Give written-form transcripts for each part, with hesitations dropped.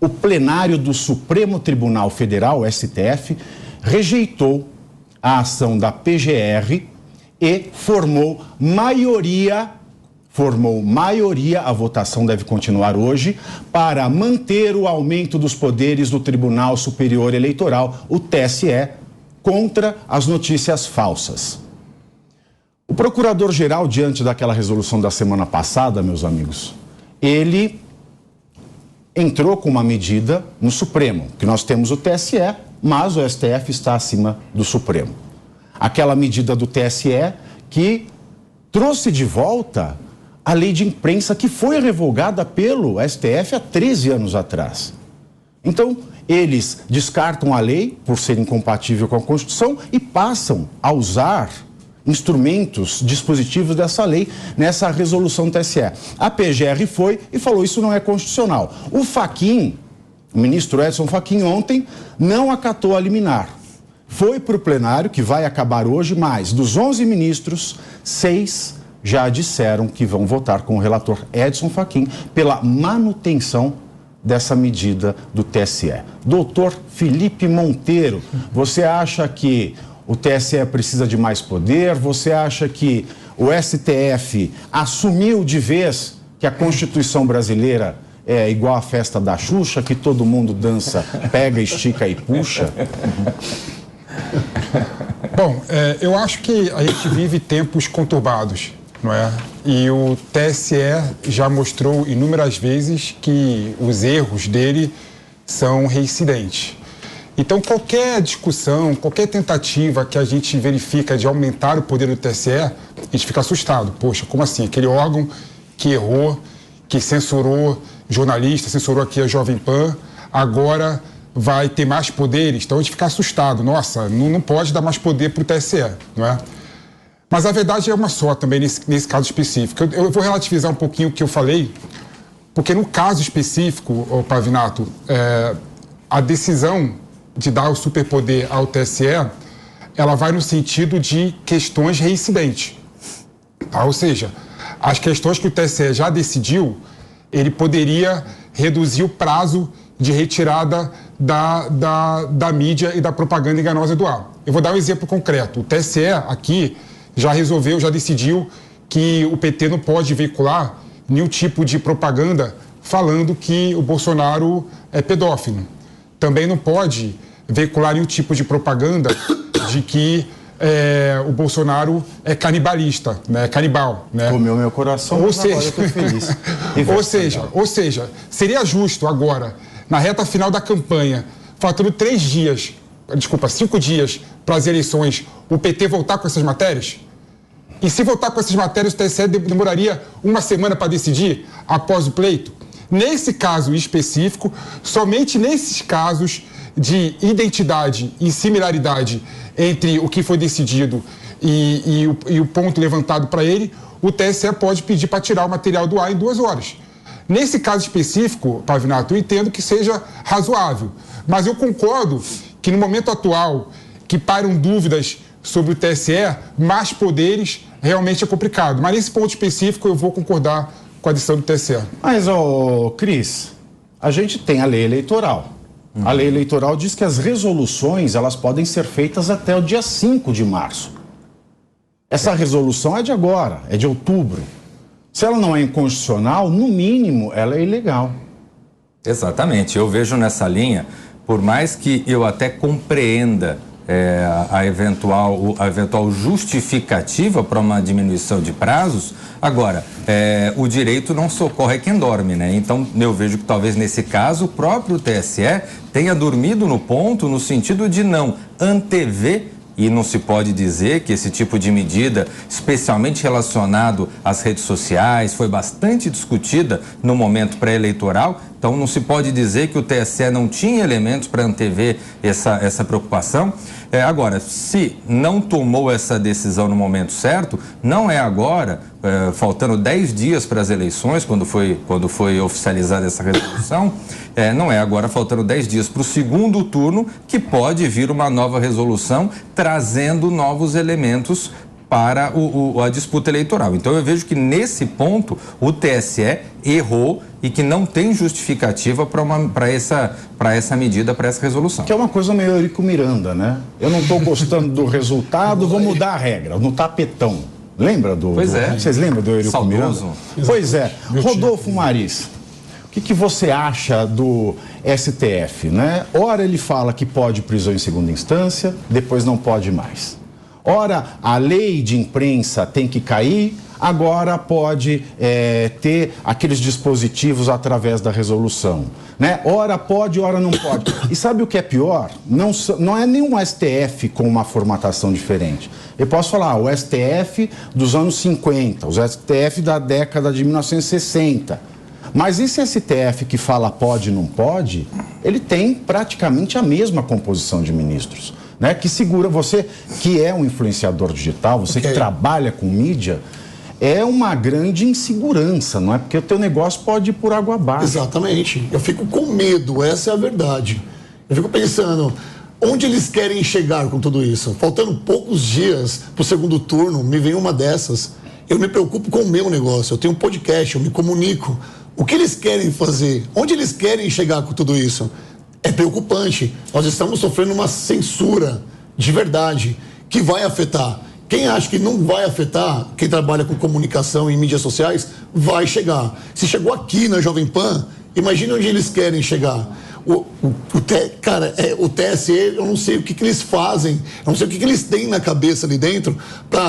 o plenário do Supremo Tribunal Federal, STF, rejeitou a ação da PGR e formou maioria, a votação deve continuar hoje, para manter o aumento dos poderes do Tribunal Superior Eleitoral, o TSE, contra as notícias falsas. O procurador-geral, diante daquela resolução da semana passada, meus amigos, ele entrou com uma medida no Supremo, que nós temos o TSE, mas o STF está acima do Supremo. Aquela medida do TSE que trouxe de volta a lei de imprensa que foi revogada pelo STF há 13 anos atrás. Então, eles descartam a lei por ser incompatível com a Constituição e passam a usar instrumentos, dispositivos dessa lei nessa resolução do TSE. A PGR foi e falou: isso não é constitucional. O Fachin, o ministro Edson Fachin, ontem não acatou a liminar. Foi para o plenário, que vai acabar hoje, mas dos 11 ministros, 6 já disseram que vão votar com o relator Edson Fachin pela manutenção dessa medida do TSE. Doutor Felipe Monteiro, você acha que o TSE precisa de mais poder? Você acha que o STF assumiu de vez que a Constituição brasileira é igual à festa da Xuxa, que todo mundo dança, pega, estica e puxa? Bom, eu acho que a gente vive tempos conturbados, não é? E o TSE já mostrou inúmeras vezes que os erros dele são reincidentes. Então, qualquer discussão, qualquer tentativa que a gente verifica de aumentar o poder do TSE, a gente fica assustado. Poxa, como assim? Aquele órgão que errou, que censurou jornalistas, censurou aqui a Jovem Pan, agora vai ter mais poderes? Então, a gente fica assustado. Nossa, não pode dar mais poder para o TSE, não é? Mas a verdade é uma só também nesse caso específico. Eu vou relativizar um pouquinho o que eu falei, porque no caso específico, Pavinato, a decisão de dar o superpoder ao TSE, ela vai no sentido de questões reincidentes. Tá? Ou seja, as questões que o TSE já decidiu, ele poderia reduzir o prazo de retirada da mídia e da propaganda enganosa do ar. Eu vou dar um exemplo concreto. O TSE aqui já decidiu que o PT não pode veicular nenhum tipo de propaganda falando que o Bolsonaro é pedófilo. Também não pode veicular nenhum tipo de propaganda de que o Bolsonaro é canibalista, né? Canibal, né? Comeu meu coração, ou seja, agora eu tô feliz. ou seja, seria justo agora, na reta final da campanha, faltando 5 dias para as eleições, o PT voltar com essas matérias? E se voltar com essas matérias, o TSE demoraria uma semana para decidir após o pleito? Nesse caso específico, somente nesses casos de identidade e similaridade entre o que foi decidido e o ponto levantado para ele, o TSE pode pedir para tirar o material do ar em 2 horas. Nesse caso específico, Pavinato, eu entendo que seja razoável, mas eu concordo que no momento atual, que pairam dúvidas sobre o TSE, mais poderes realmente é complicado. Mas nesse ponto específico eu vou concordar com a decisão do TSE. Mas, Cris, a gente tem a lei eleitoral. A lei eleitoral diz que as resoluções, elas podem ser feitas até o dia 5 de março. Essa resolução é de agora, é de outubro. Se ela não é inconstitucional, no mínimo, ela é ilegal. Exatamente. Eu vejo nessa linha, por mais que eu até compreenda a eventual justificativa para uma diminuição de prazos, agora, o direito não socorre quem dorme, né? Então, eu vejo que talvez nesse caso o próprio TSE tenha dormido no ponto no sentido de não antever, e não se pode dizer que esse tipo de medida, especialmente relacionado às redes sociais, foi bastante discutida no momento pré-eleitoral. Então, não se pode dizer que o TSE não tinha elementos para antever essa preocupação. Agora, se não tomou essa decisão no momento certo, não é agora, faltando 10 dias para as eleições, quando foi oficializada essa resolução, não é agora faltando 10 dias para o segundo turno que pode vir uma nova resolução trazendo novos elementos para a disputa eleitoral. Então eu vejo que nesse ponto o TSE errou e que não tem justificativa para essa medida, para essa resolução. Que é uma coisa meio Eurico Miranda, né? Eu não estou gostando do resultado, vou mudar a regra, no tapetão. Lembra do... Pois é. Vocês lembram do Eurico Saudoso. Miranda? Pois é. Rodolfo Maris, o que você acha do STF, né? Ora ele fala que pode prisão em segunda instância, depois não pode mais. Ora, a lei de imprensa tem que cair, agora pode ter aqueles dispositivos através da resolução, né? Ora pode, ora não pode. E sabe o que é pior? Não é nenhum STF com uma formatação diferente. Eu posso falar, o STF dos anos 50, o STF da década de 1960. Mas esse STF que fala pode e não pode, ele tem praticamente a mesma composição de ministros. Né, que segura você, que é um influenciador digital, você que trabalha com mídia, é uma grande insegurança, não é? Porque o teu negócio pode ir por água abaixo. Exatamente. Eu fico com medo, essa é a verdade. Eu fico pensando, onde eles querem chegar com tudo isso? Faltando poucos dias para o segundo turno, me vem uma dessas. Eu me preocupo com o meu negócio, eu tenho um podcast, eu me comunico. O que eles querem fazer? Onde eles querem chegar com tudo isso? É preocupante. Nós estamos sofrendo uma censura de verdade que vai afetar. Quem acha que não vai afetar, quem trabalha com comunicação e mídias sociais, vai chegar. Se chegou aqui na Jovem Pan, imagina onde eles querem chegar. O TSE, eu não sei o que eles fazem, eu não sei o que eles têm na cabeça ali dentro,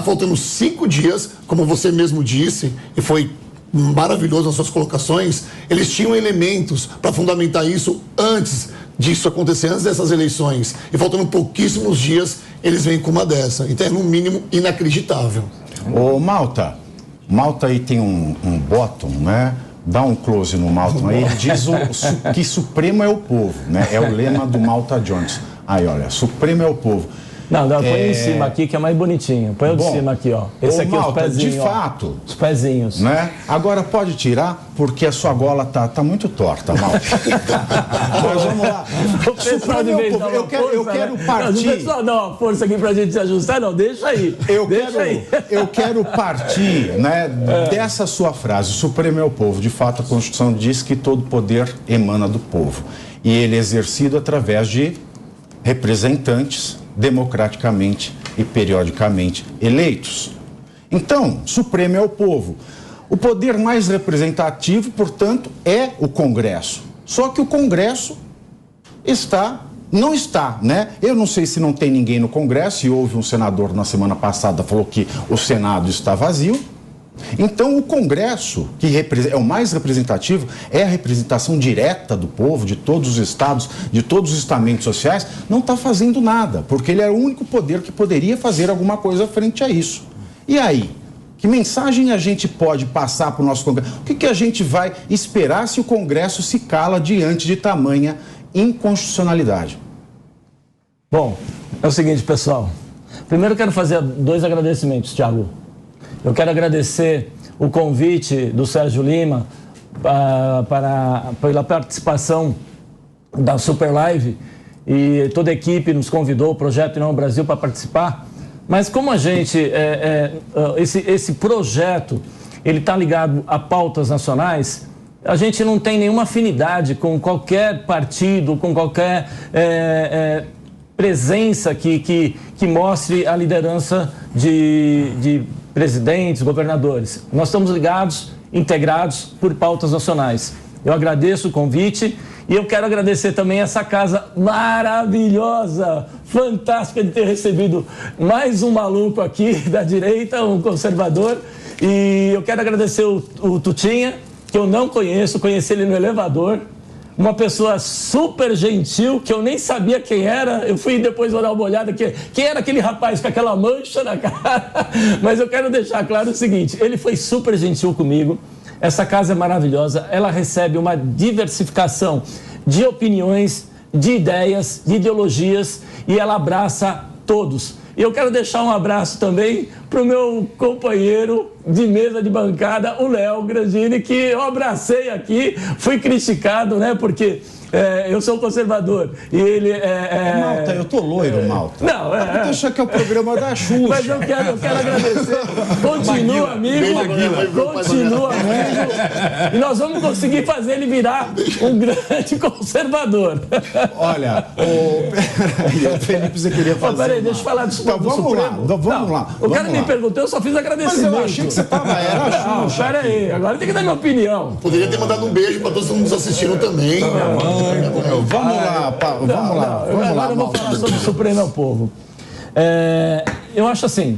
faltando 5 dias, como você mesmo disse, e foi maravilhoso nas suas colocações, eles tinham elementos para fundamentar isso antes disso acontecer, antes dessas eleições. E faltando pouquíssimos dias, eles vêm com uma dessa. Então é, no mínimo, inacreditável. Ô, Malta aí tem um bottom, né? Dá um close no Malta aí. Ele diz que Supremo é o povo, né? É o lema do Malta Jones. Aí, olha, Supremo é o povo. Não, põe em cima aqui que é mais bonitinho. Põe o de cima aqui, ó. Esse aqui Malta, é os pezinhos, de fato. Os pezinhos. Né? Agora pode tirar, porque a sua gola tá muito torta, Malta. Mas vamos lá. O pessoal de vez eu quero partir. O pessoal dá uma força aqui pra gente se ajustar, não, deixa aí. Eu quero partir, né, dessa sua frase, o Supremo é o povo. De fato, a Constituição diz que todo poder emana do povo. E ele é exercido através de representantes democraticamente e periodicamente eleitos. Então, Supremo é o povo. O poder mais representativo, portanto, é o Congresso. Só que o Congresso não está, né? Eu não sei se não tem ninguém no Congresso, e houve um senador na semana passada falou que o Senado está vazio. Então, o Congresso, que é o mais representativo, é a representação direta do povo, de todos os estados, de todos os estamentos sociais, não está fazendo nada, porque ele é o único poder que poderia fazer alguma coisa frente a isso. E aí? Que mensagem a gente pode passar para o nosso Congresso? O que a gente vai esperar se o Congresso se cala diante de tamanha inconstitucionalidade? Bom, é o seguinte, pessoal. Primeiro eu quero fazer 2 agradecimentos, Thiago. Eu quero agradecer o convite do Sérgio Lima pela participação da Super Live, e toda a equipe nos convidou, o Projeto Não Brasil, para participar. Mas como a gente, esse projeto, ele está ligado a pautas nacionais, a gente não tem nenhuma afinidade com qualquer partido, com qualquer presença que mostre a liderança de presidentes, governadores. Nós estamos ligados, integrados por pautas nacionais. Eu agradeço o convite e eu quero agradecer também essa casa maravilhosa, fantástica de ter recebido mais um maluco aqui da direita, um conservador. E eu quero agradecer o Tutinha, que eu não conheço, conheci ele no elevador. Uma pessoa super gentil, que eu nem sabia quem era. Eu fui depois dar uma olhada, quem era aquele rapaz com aquela mancha na cara. Mas eu quero deixar claro o seguinte, ele foi super gentil comigo. Essa casa é maravilhosa, ela recebe uma diversificação de opiniões, de ideias, de ideologias, e ela abraça todos. E eu quero deixar um abraço também para o meu companheiro de mesa de bancada, o Léo Grandini, que eu abracei aqui, fui criticado, né? Porque eu sou conservador e ele Malta, eu tô loiro, Malta. Não, Deixa que é o programa da Xuxa. Mas eu quero agradecer. Continua amigo. E nós vamos conseguir fazer ele virar um grande conservador. Olha, o Felipe, você queria fazer... Peraí, deixa eu falar do Então, vamos lá. O cara me perguntou, eu só fiz agradecimento. Mas eu achei que você tava... Era a Xuxa. Peraí, agora tem que dar minha opinião. Poderia ter mandado um beijo para todos que nos assistiram também. Vamos lá. Agora eu vou falar sobre o Supremo ao Povo. Eu acho assim,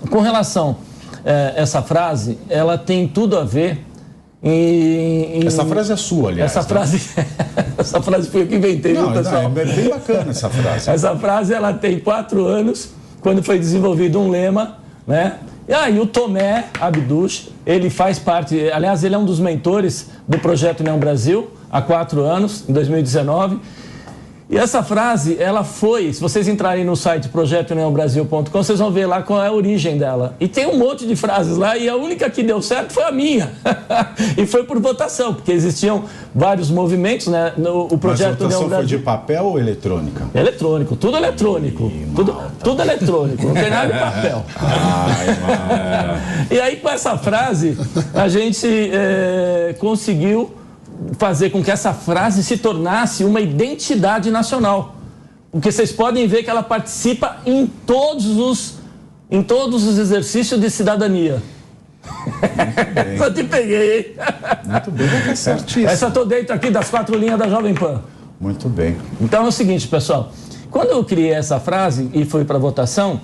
com relação a essa frase, ela tem tudo a ver Essa frase é sua, aliás. Essa frase foi eu que inventei, viu, pessoal? É bem bacana essa frase. Essa frase, ela tem 4 anos, quando foi desenvolvido um lema, né? E aí o Tomé Abduch, ele faz parte, aliás, ele é um dos mentores do Projeto União Brasil, há 4 anos, em 2019. E essa frase, ela foi, se vocês entrarem no site projetouniãobrasil.com, vocês vão ver lá qual é a origem dela. E tem um monte de frases lá, e a única que deu certo foi a minha. E foi por votação, porque existiam vários movimentos, né? O Projeto União Brasil... Mas a votação foi de papel ou eletrônica? Eletrônico, tudo eletrônico. Tudo eletrônico, não tem nada de papel. E aí, com essa frase, a gente conseguiu fazer com que essa frase se tornasse uma identidade nacional. Porque vocês podem ver que ela participa em todos os exercícios de cidadania. Só te peguei, hein? Muito bem, é certíssimo. Essa eu tô dentro aqui das 4 linhas da Jovem Pan. Muito bem. Então é o seguinte, pessoal. Quando eu criei essa frase e foi para votação,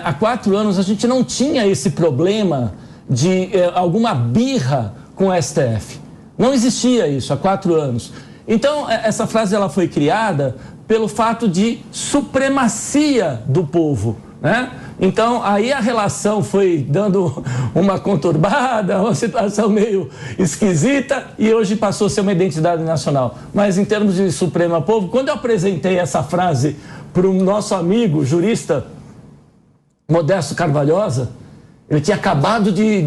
há 4 anos a gente não tinha esse problema de alguma birra com o STF. Não existia isso há 4 anos. Então, essa frase ela foi criada pelo fato de supremacia do povo, né? Então, aí a relação foi dando uma conturbada, uma situação meio esquisita, e hoje passou a ser uma identidade nacional. Mas, em termos de Supremo Povo, quando eu apresentei essa frase para o nosso amigo jurista Modesto Carvalhosa, ele tinha acabado de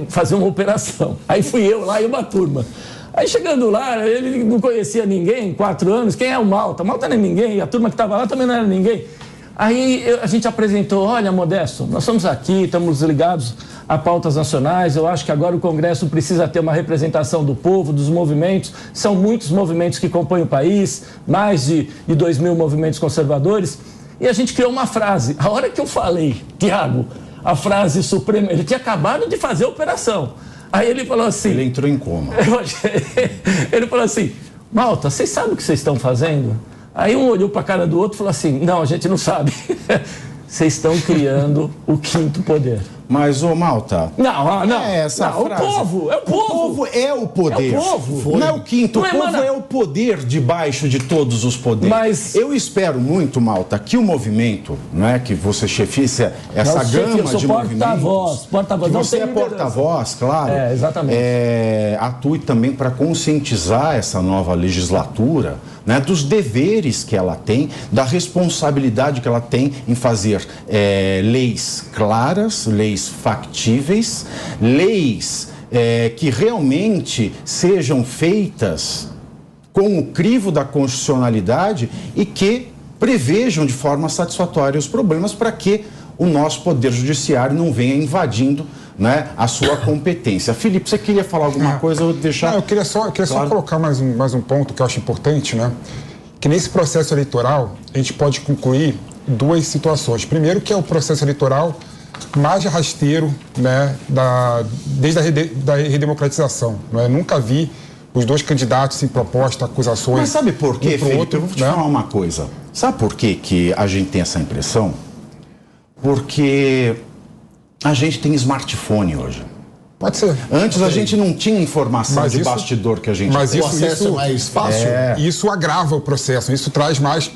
fazer uma operação. Aí fui eu lá e uma turma. Aí chegando lá, ele não conhecia ninguém, 4 anos. Quem é o Malta? Malta não é ninguém. A turma que estava lá também não era ninguém. Aí a gente apresentou, olha, Modesto, nós estamos aqui, estamos ligados a pautas nacionais. Eu acho que agora o Congresso precisa ter uma representação do povo, dos movimentos. São muitos movimentos que compõem o país, mais de 2.000 movimentos conservadores. E a gente criou uma frase. A hora que eu falei, Tiago, a frase suprema, ele tinha acabado de fazer a operação. Aí ele falou assim... Ele entrou em coma. Ele falou assim, Malta, vocês sabem o que vocês estão fazendo? Aí um olhou para a cara do outro e falou assim, não, a gente não sabe. Vocês estão criando o 5º poder. Mas, ô Malta... Não. Essa frase... O povo é o povo. O povo é o poder. É o povo. Não é o 5º. O povo é o poder debaixo de todos os poderes. Mas... Eu espero muito, Malta, que o movimento, não é que você chefice essa gama de movimentos... Porta-voz. Que você é porta-voz, claro. Exatamente. Atue também para conscientizar essa nova legislatura, né, dos deveres que ela tem, da responsabilidade que ela tem em fazer leis claras, leis factíveis, leis que realmente sejam feitas com o crivo da constitucionalidade e que prevejam de forma satisfatória os problemas para que o nosso poder judiciário não venha invadindo, né, a sua competência. Felipe, você queria falar alguma coisa? Eu vou deixar... Não, eu queria só colocar mais um ponto que eu acho importante, né? Que nesse processo eleitoral a gente pode concluir 2 situações. Primeiro, que é o processo eleitoral mais rasteiro, né, desde a redemocratização. Né? Nunca vi os 2 candidatos em proposta, acusações... Mas sabe por quê, Felipe? Outro, eu vou te falar uma coisa. Sabe por quê que a gente tem essa impressão? Porque a gente tem smartphone hoje. Pode ser. Antes a gente não tinha informação de bastidor que a gente tem. O acesso é mais fácil? Isso agrava o processo, isso traz mais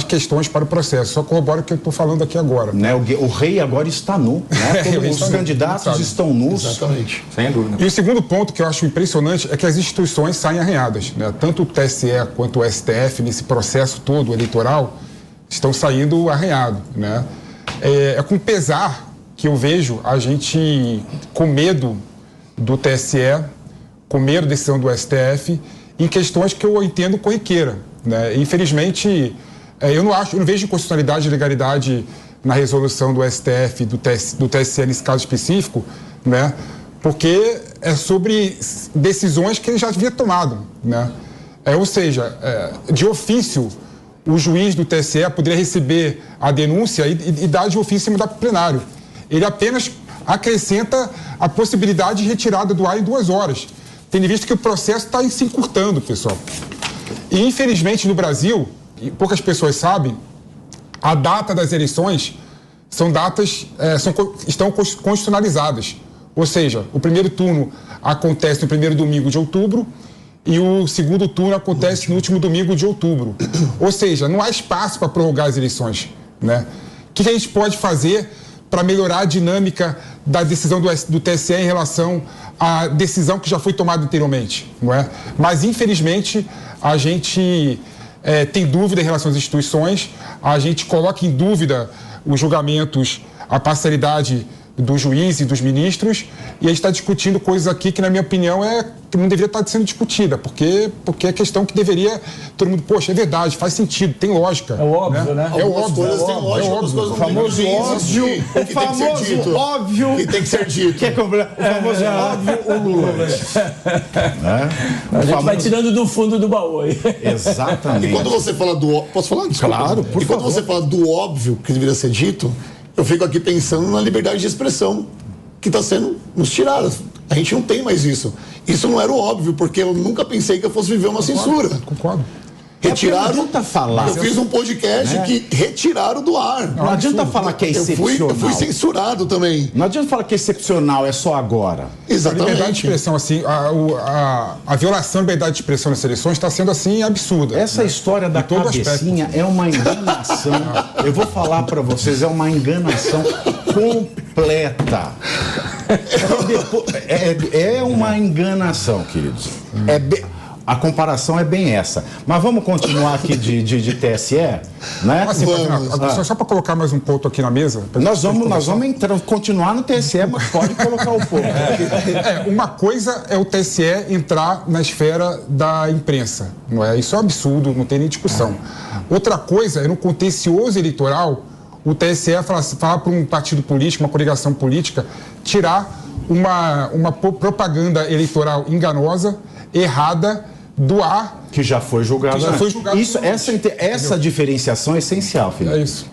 questões para o processo. Só corrobora o que eu estou falando aqui agora. Né? O rei agora está nu. Né? Os candidatos estão nus. Exatamente. Sem dúvida. E o segundo ponto que eu acho impressionante é que as instituições saem arranhadas. Né? Tanto o TSE quanto o STF, nesse processo todo eleitoral, estão saindo arranhados. Né? É com pesar que eu vejo a gente com medo do TSE, com medo da decisão do STF, em questões que eu entendo corriqueira, né? Infelizmente, eu não vejo inconstitucionalidade e legalidade na resolução do STF, do TSE nesse caso específico, né? Porque é sobre decisões que ele já havia tomado, né? Ou seja, de ofício, o juiz do TSE poderia receber a denúncia e dar de ofício e mandar para o plenário. Ele apenas acrescenta a possibilidade de retirada do ar em 2 horas, tendo visto que o processo está se encurtando, pessoal. E, infelizmente, no Brasil, e poucas pessoas sabem, a data das eleições são datas, estão constitucionalizadas. Ou seja, o primeiro turno acontece no primeiro domingo de outubro e o segundo turno acontece no último domingo de outubro. Ou seja, não há espaço para prorrogar as eleições, né? O que a gente pode fazer para melhorar a dinâmica da decisão do TSE em relação à decisão que já foi tomada anteriormente, não é? Mas, infelizmente, a gente tem dúvida em relação às instituições, a gente coloca em dúvida os julgamentos, a parcialidade do juiz e dos ministros, e a gente está discutindo coisas aqui que, na minha opinião, que não deveria estar sendo discutida, porque é questão que deveria todo mundo, poxa, é verdade, faz sentido, tem lógica. É óbvio, né? É óbvio, coisas têm lógica, outras coisas não têm lógica. O famoso óbvio que tem que ser dito. O famoso óbvio, o Lula. A gente vai tirando do fundo do baú aí. Exatamente. E quando você fala do... Posso falar? Desculpa. Claro, por E quando favor. você fala do óbvio que deveria ser dito, eu fico aqui pensando na liberdade de expressão que está sendo nos tirada. A gente não tem mais isso. Isso não era o óbvio, porque eu nunca pensei que eu fosse viver uma censura. Concordo. Retiraram. Não adianta falar. Eu fiz um podcast que retiraram do ar. Não adianta falar que é Eu fui excepcional. censurado também. Não adianta falar que é excepcional, é só agora. A liberdade de Exatamente. expressão, assim, a violação da liberdade de expressão nas eleições está sendo, assim, absurda. Essa história da todo cabecinha é uma enganação. Eu vou falar pra vocês, é uma enganação completa. É uma enganação, queridos. A comparação é bem essa. Mas vamos continuar aqui de TSE, né? Assim, só para colocar mais um ponto aqui na mesa. Nós vamos continuar no TSE, mas pode colocar o ponto. Uma coisa é o TSE entrar na esfera da imprensa, não é? Isso é um absurdo, não tem nem discussão. Outra coisa é, no contencioso eleitoral, o TSE falar para um partido político, uma coligação política, tirar uma propaganda eleitoral enganosa, errada, do ar. Que já foi julgado. Que já foi julgado Essa diferenciação é essencial, Felipe. É isso.